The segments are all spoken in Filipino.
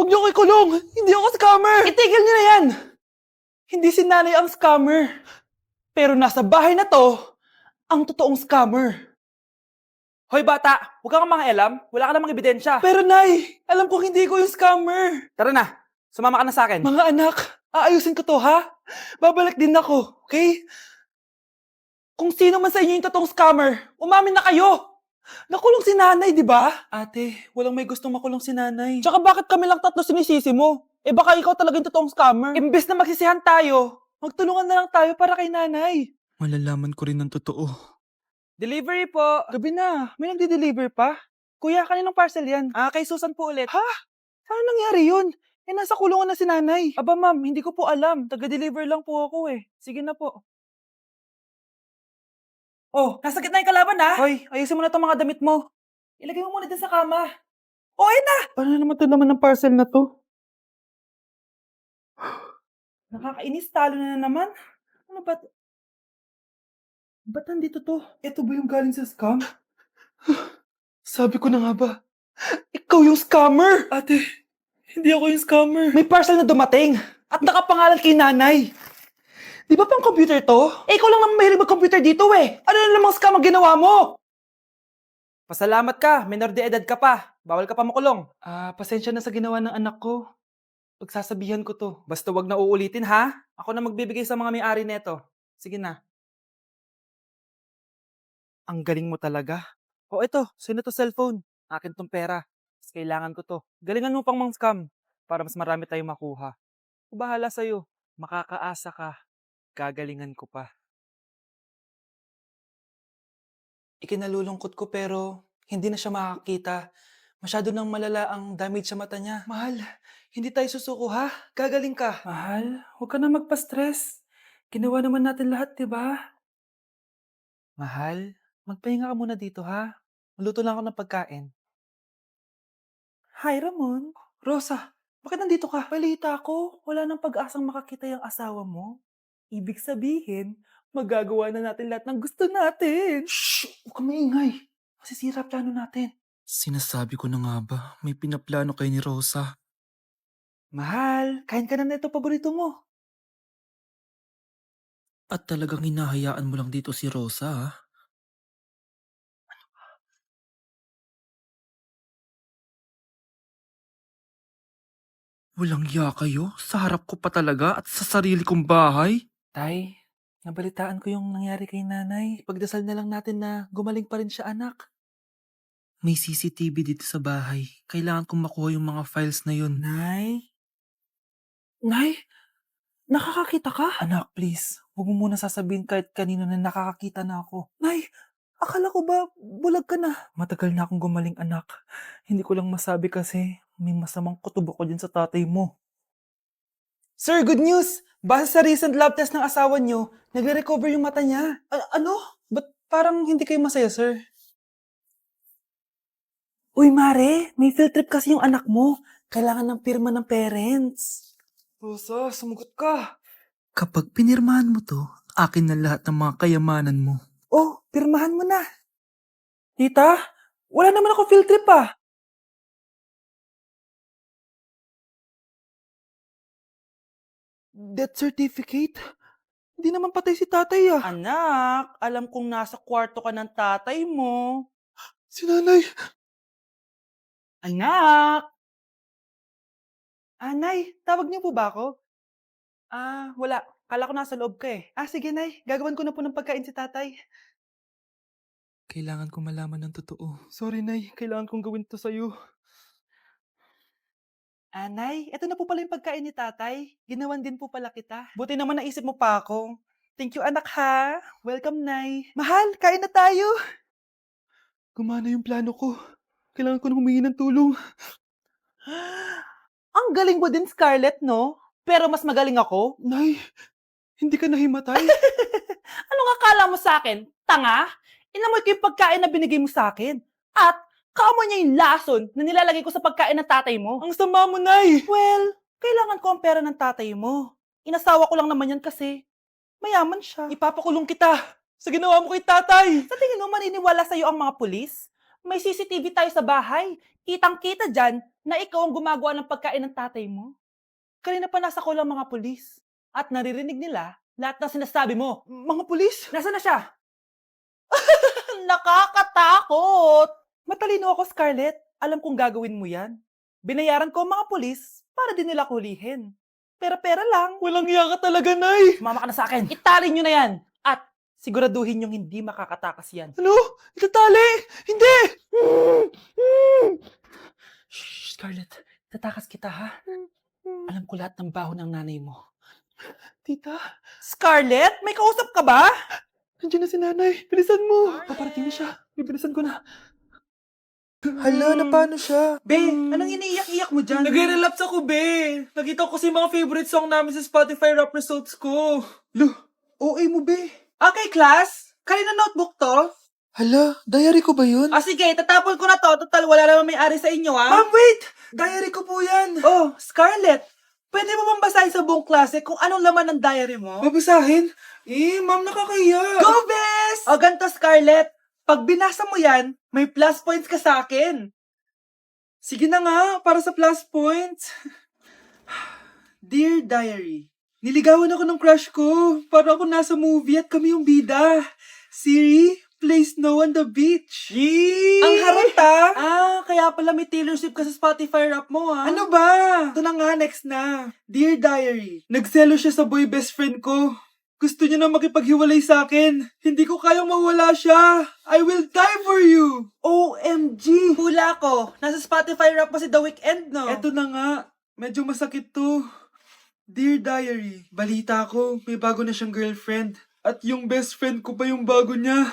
Huwag niyo ko ikulong! Hindi ako scammer! Itigil niyo na yan! Hindi si nanay ang scammer. Pero nasa bahay na to, ang totoong scammer. Hoy bata, huwag kang mangialam. Wala ka namang ebidensya. Pero nay, alam kong hindi ko yung scammer. Tara na, sumama ka na sa akin. Mga anak, aayusin ko to ha? Babalik din ako, okay? Kung sino man sa inyo yung totoong scammer, umamin na kayo! Nakulong si nanay, di ba? Ate, walang may gustong makulong si nanay. Tsaka bakit kami lang tatlo sinisisi mo? Eh baka ikaw talaga yung totoong scammer. Imbes na magsisihan tayo, magtulungan na lang tayo para kay nanay. Malalaman ko rin ang totoo. Delivery po. Gabi na, may nagde-deliver pa? Kuya, kaninong parcel yan? Kay Susan po ulit. Ha? Paano nangyari yun? Eh, nasa kulungan na si nanay. Aba ma'am, hindi ko po alam. Taga-deliver lang po ako eh. Sige na po. Oh, nasa gitna yung kalaban ha? Hoy, ayusin mo na itong mga damit mo. Ilagay mo muna din sa kama. Oh, ayun na! Paano naman ito naman ng parcel na to? Nakakainis, talo na naman. Ano ba? Ba't nandito to? Ito ba yung galing sa scam? Sabi ko na nga ba, ikaw yung scammer! Ate, hindi ako yung scammer. May parcel na dumating at nakapangalan kay nanay. Di ba pang computer to? Eh, ikaw lang naman mahilig mag-computer dito eh. Ano na namang scam ang ginawa mo? Pasalamat ka, minor de edad ka pa. Bawal ka pa makulong. Pasensya na sa ginawa ng anak ko. Pagsasabihan ko to. Basta wag na uulitin ha. Ako na magbibigay sa mga may-ari neto. Sige na. Ang galing mo talaga. O eto, sino to cellphone? Akin tong pera. Mas kailangan ko to. Galingan mo pang mang-scam para mas marami tayong makuha. Bahala sa'yo. Makakaasa ka. Gagalingan ko pa. Ikinalulungkot ko pero hindi na siya makakita. Masyado nang malala ang damage sa mata niya. Mahal, hindi tayo susuko ha? Gagaling ka. Mahal, huwag ka na magpa-stress. Ginawa naman natin lahat, di ba? Mahal, magpahinga ka muna dito ha. Maluto lang ako ng pagkain. Hi, Ramon. Rosa, bakit nandito ka? Balita ko, wala nang pag-asang makakita yung asawa mo. Ibig sabihin, magagawa na natin lahat ng gusto natin. Shh! Huwag ka maingay. Masisira plano natin. Sinasabi ko na nga ba, may pinaplano kay ni Rosa. Mahal, kain ka na nito paborito mo. At talagang hinahayaan mo lang dito si Rosa, ha? Walang ya kayo? Sa harap ko pa talaga at sa sarili kong bahay? Tay, nabalitaan ko yung nangyari kay nanay. Pagdasal na lang natin na gumaling pa rin siya, anak. May CCTV dito sa bahay. Kailangan kong makuha yung mga files na yun. Nay? Nay? Nakakakita ka? Anak, please. Huwag mo muna sasabihin kahit kanino na nakakakita na ako. Nay, akala ko ba bulag ka na? Matagal na akong gumaling, anak. Hindi ko lang masabi kasi may masamang kutob ako dyan sa tatay mo. Sir, good news! Base sa recent lab test ng asawa niyo, nagre-recover yung mata niya. Ano? Ba't parang hindi kayo masaya, sir? Uy, Mare, may field trip kasi yung anak mo. Kailangan ng pirma ng parents. Rosa, sumugot ka. Kapag pinirmahan mo to, akin na lahat ng mga kayamanan mo. Oh, pirmahan mo na. Tita, wala naman ako field trip ah. Death certificate? Hindi naman patay si tatay ah. Anak, alam kong nasa kwarto ka ng tatay mo. Si nanay. Anak! Nay, tawag niyo po ba ako? Wala. Kala ko nasa loob ka eh. Sige nay, gagawan ko na po ng pagkain si tatay. Kailangan ko malaman ng totoo. Sorry nay, kailangan kong gawin to sa'yo. Nay, eto na po pala yung pagkain ni tatay. Ginawan din po pala kita. Buti naman naisip mo pa ako. Thank you anak ha. Welcome nay. Mahal, kain na tayo. Gumana yung plano ko. Kailangan ko nang humingi ng tulong. Ang galing mo din, Scarlett, no? Pero mas magaling ako. Nay, hindi ka nahimatay. Anong akala mo sa akin? Tanga? Inamoy ko yung pagkain na binigay mo sa akin. At kaamoy niya yung lason na nilalagay ko sa pagkain ng tatay mo. Ang sama mo, Nay! Well, kailangan ko ang pera ng tatay mo. Inasawa ko lang naman yan kasi mayaman siya. Ipapakulong kita sa ginawa mo kay tatay. Sa tingin mo maniniwala sa'yo ang mga pulis? May CCTV tayo sa bahay. Kitang-kita dyan na ikaw ang gumagawa ng pagkain ng tatay mo? Kanina pa nasa kulang mga pulis. At naririnig nila lahat ng sinasabi mo. Mga pulis? Nasaan na siya? Nakakatakot! Matalino ako, Scarlett. Alam kong gagawin mo yan. Binayaran ko ang mga pulis para din nila kulihin. Pera-pera lang. Walang iya ka talaga, Nay! Sumama ka na sa akin. Itali nyo na yan. At siguraduhin nyong hindi makakatakas yan. Ano? Itatali? Hindi! Shh, Scarlett. Tatakas kita, ha? Alam ko lahat ng baho ng nanay mo. Tita? Scarlett? May kausap ka ba? Nandiyan na si nanay. Bilisan mo. Paparating na siya. Bibilisan ko na. Hala, na paano siya? Be, anong iniiyak-iyak mo dyan? Nag-relapse ako, be. Nakita ko kasi mga favorite song namin sa Spotify rap results ko. OA mo, be. Okay, class. Kanina notebook to? Hala, diary ko ba yun? Sige, tatapon ko na to. Total, wala naman may-ari sa inyo, ha? Ma'am, wait! Diary ko po yan. Oh, Scarlett. Pwede mo bang basahin sa buong klase kung anong laman ng diary mo? Babasahin? Ma'am, nakakahiya. Go, Bes! O, ganito, Scarlett. Pag binasa mo yan, may plus points ka sa akin. Sige na nga, para sa plus points. Dear Diary, niligawan ako ng crush ko. Para ako nasa movie at kami yung bida. Siri, play Snow on the Beach. Yee! Ang harot Kaya pala may Taylor Swift ka sa Spotify rap mo, ha? Ano ba? Ito na nga, next na. Dear Diary, nagselo siya sa boy best friend ko. Gusto niya na makipaghiwalay sa akin. Hindi ko kayang mawala siya. I will die for you. OMG! Hula ko. Nasa Spotify rap mo si The Weeknd, no? Eto na nga. Medyo masakit to. Dear Diary, balita ko, may bago na siyang girlfriend. At yung best friend ko pa yung bago niya.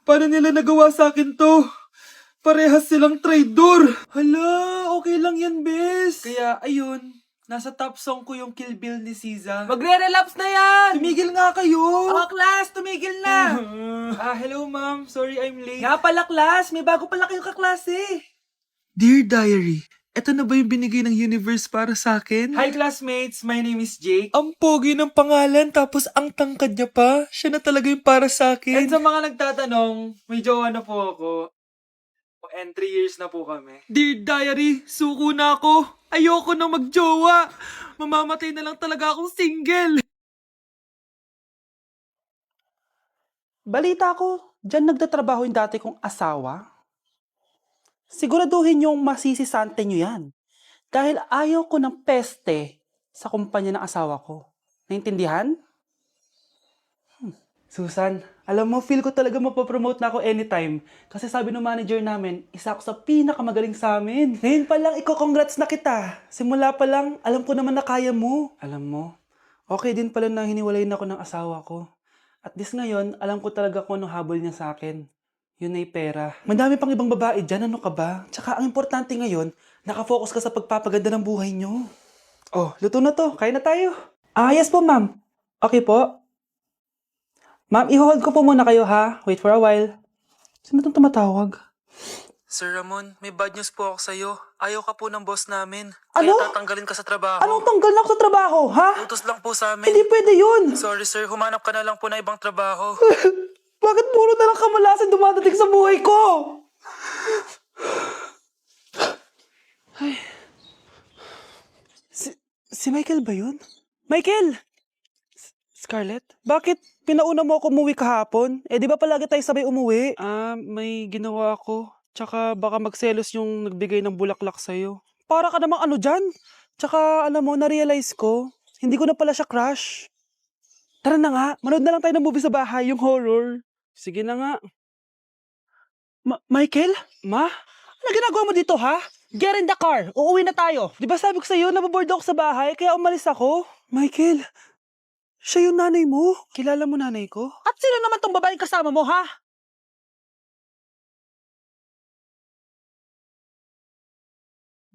Paano nila nagawa sa akin to? Parehas silang traidor. Hala, okay lang yan, bes. Kaya, ayun, nasa top song ko yung Kill Bill ni SZA. Magre-relapse na yan! Tumigil nga kayo! Oh, class, tumigil na! Hello ma'am. Sorry I'm late. Nga pala, class, may bago pala kayong kaklase. Dear Diary, eto na ba yung binigay ng universe para sa akin? Hi, classmates. My name is Jake. Ang pogi ng pangalan tapos ang tangkad niya pa. Siya na talaga yung para sa And akin. sa mga nagtatanong, may jowa na po ako. And 3 years na po kami. Dear Diary, suko na ako. Ayoko na magjowa. Mamamatay na lang talaga akong single. Balita ko, dyan nagtatrabaho yung dati kong asawa. Siguraduhin yung masisisante nyo yan. Dahil ayaw ko ng peste sa kumpanya ng asawa ko. Naintindihan? Susan, alam mo, feel ko talaga mapapromote na ako anytime. Kasi sabi ng manager namin, isa ako sa pinakamagaling sa amin. Ngayon pa lang, congrats na kita. Simula pa lang, alam ko naman na kaya mo. Alam mo, okay din pala na hiniwalayin ako ng asawa ko. At this ngayon, alam ko talaga kung anong habol niya sa akin. Yun ay pera. Madami pang ibang babae dyan, ano ka ba? Tsaka ang importante ngayon, nakafocus ka sa pagpapaganda ng buhay nyo. Oh, luto na to. Kain na tayo. Yes po, ma'am. Okay po. Ma'am, i-hold ko po muna kayo, ha? Wait for a while. Sino itong tumatawag? Sir Ramon, may bad news po ako sa'yo. Ayaw ka po ng boss namin. Ano? Kaya tatanggalin ka sa trabaho. Anong tanggal na ako sa trabaho, ha? Utos lang po sa amin. Hindi pwede yun. Sorry sir, humanap ka na lang po na ibang trabaho. Bakit puro na lang kamalasan dumadating sa buhay ko? Ay. Si Michael ba yun? Michael! Scarlett, bakit pinauna mo ako umuwi kahapon? Di ba palagi tayo sabay umuwi? May ginawa ako. Tsaka baka magselos yung nagbigay ng bulaklak sa'yo. Para ka namang ano dyan? Tsaka alam mo, na-realize ko, hindi ko na pala siya crush. Tara na nga, manood na lang tayo ng movie sa bahay, yung horror. Sige na nga. Michael? Ma? Ano ginagawa mo dito, ha? Get in the car. Uuwi na tayo. Di ba sabi ko sa'yo, nababoard ako sa bahay, kaya umalis ako? Michael, siya yung nanay mo? Kilala mo nanay ko? At sino naman tong babaeng kasama mo, ha?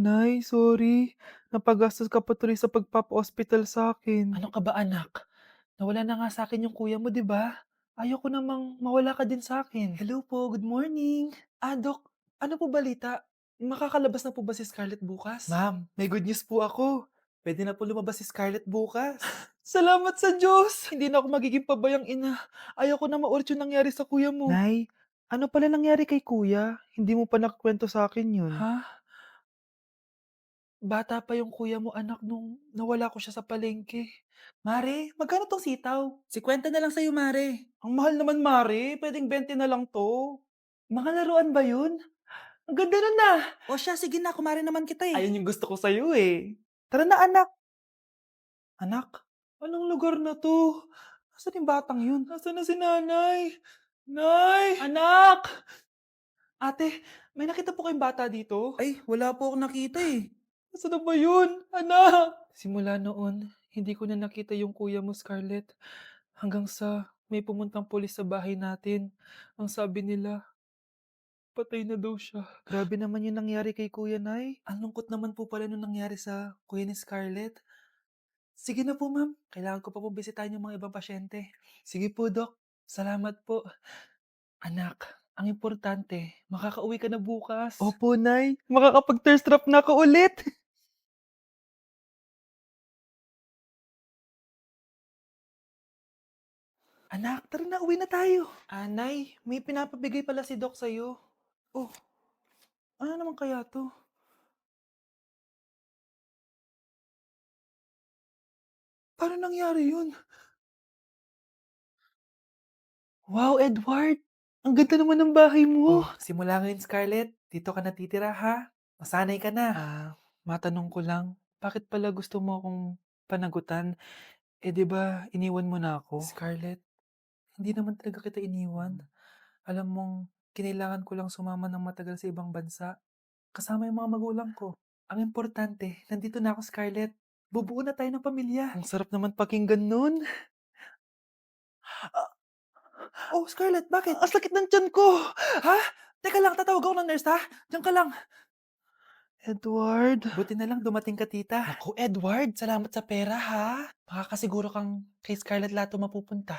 Nay, sorry. Napagastos ka pa tuloy sa pagpapa-hospital sa akin. Ano ka ba, anak? Nawala na nga sa akin yung kuya mo, di ba? Ayoko namang mawala ka din sa akin. Hello po, good morning. Dok, ano po balita? Makakalabas na po ba si Scarlett bukas? Ma'am, may good news po ako. Pwede na po lumabas si Scarlett bukas. Salamat sa Diyos! Hindi na ako magiging pabayang ina. Ayoko na maulit yung nangyari sa kuya mo. Nay, ano pala nangyari kay kuya? Hindi mo pa nakakwento sa akin yun. Ha? Bata pa yung kuya mo, anak, nung nawala ko siya sa palengke. Mare, magkano tong sitaw? 50 na lang sa'yo, Mare. Ang mahal naman, Mare. Pwedeng 20 na lang to. Mga laruan ba yun? Ang ganda nun na. O siya, sige na, kumare naman kita eh. Ayun yung gusto ko sa'yo eh. Tara na, anak. Anak? Anong lugar na to? Nasaan yung batang yun? Nasaan na si nanay? Nay! Anak! Ate, may nakita po kayong bata dito? Ay, wala po akong nakita eh. Nasaan na ba yun? Anak! Simula noon, hindi ko na nakita yung kuya mo, Scarlett. Hanggang sa may pumuntang pulis sa bahay natin. Ang sabi nila, patay na daw siya. Grabe naman yung nangyari kay Kuya Nay. Ang lungkot naman po pala nung nangyari sa kuya ni Scarlett. Sige na po, ma'am. Kailangan ko pa po bisitahin yung mga ibang pasyente. Sige po, Dok. Salamat po. Anak, ang importante, makakauwi ka na bukas. Opo, Nay. Makakapag-thirst trap na ako ulit. Anak, tara na, uwi na tayo. Nay, may pinapabigay pala si Doc sa'yo. Oh, ano naman kaya to? Paano nangyari yun? Wow, Edward! Ang ganda naman ng bahay mo. Simula ngayon, Scarlett. Dito ka natitira, ha? Masanay ka na. Matanong ko lang, bakit pala gusto mo akong panagutan? Eh, di ba, iniwan mo na ako? Scarlett, hindi naman talaga kita iniwan. Alam mong, kinailangan ko lang sumama ng matagal sa ibang bansa. Kasama yung mga magulang ko. Ang importante, nandito na ako, Scarlett. Bubuo na tayo ng pamilya. Ang sarap naman pakinggan nun. Oh, Scarlett, bakit? Ang sakit ng tiyan ko! Ha? Teka lang, tatawag ako ng nurse, ha? Diyan ka lang. Edward. Buti na lang dumating ka, tita. Naku, Edward, salamat sa pera, ha? Makakasiguro kang kay Scarlett lahat mapupunta.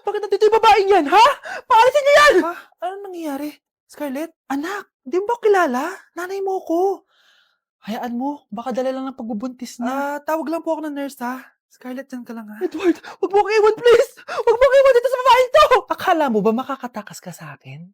Bakit nandito yung babaeng yan, ha? Paalisin niyo yan! Ha? Anong nangyayari? Scarlett? Anak, di mo ba kilala? Nanay mo ko. Hayaan mo, baka dala lang ng pagbubuntis niya. Tawag lang po ako ng nurse, ha? Scarlett, dyan ka lang, ha? Edward, wag mo akong iwan, please! Wag mo akong iwan dito sa babaeng to! Akala mo ba makakatakas ka sa akin?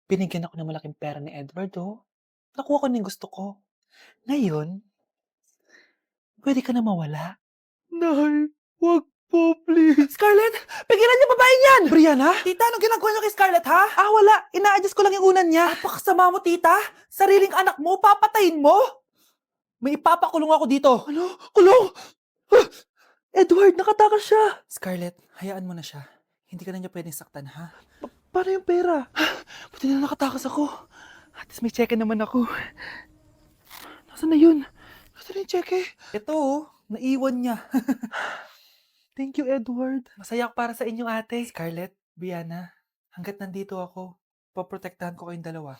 Binigyan ako ng malaking pera ni Edward, oh. Nakuha ko na yung gusto ko. Ngayon, pwede ka na mawala. Nay, wag po, please. Scarlett, pigilan niyo babaeng yan! Brianna? Tita, anong ginagawa niyo kay Scarlett, ha? Wala. Ina-adjust ko lang yung unan niya. Napakasama mo, tita. Sariling anak mo, papatayin mo? May ipapakulong ako dito. Ano? Kulong? Edward, nakatakas siya. Scarlett, hayaan mo na siya. Hindi ka na niya pwedeng saktan, ha? Paano yung pera? Buti na nakatakas ako. At least may cheque naman ako. Nasaan na yun? Nasaan na yung cheque? Ito, naiwan niya. Thank you, Edward. Masaya ako para sa inyo, ate. Scarlett, Brianna, hanggat nandito ako, poprotektahan ko kayong dalawa.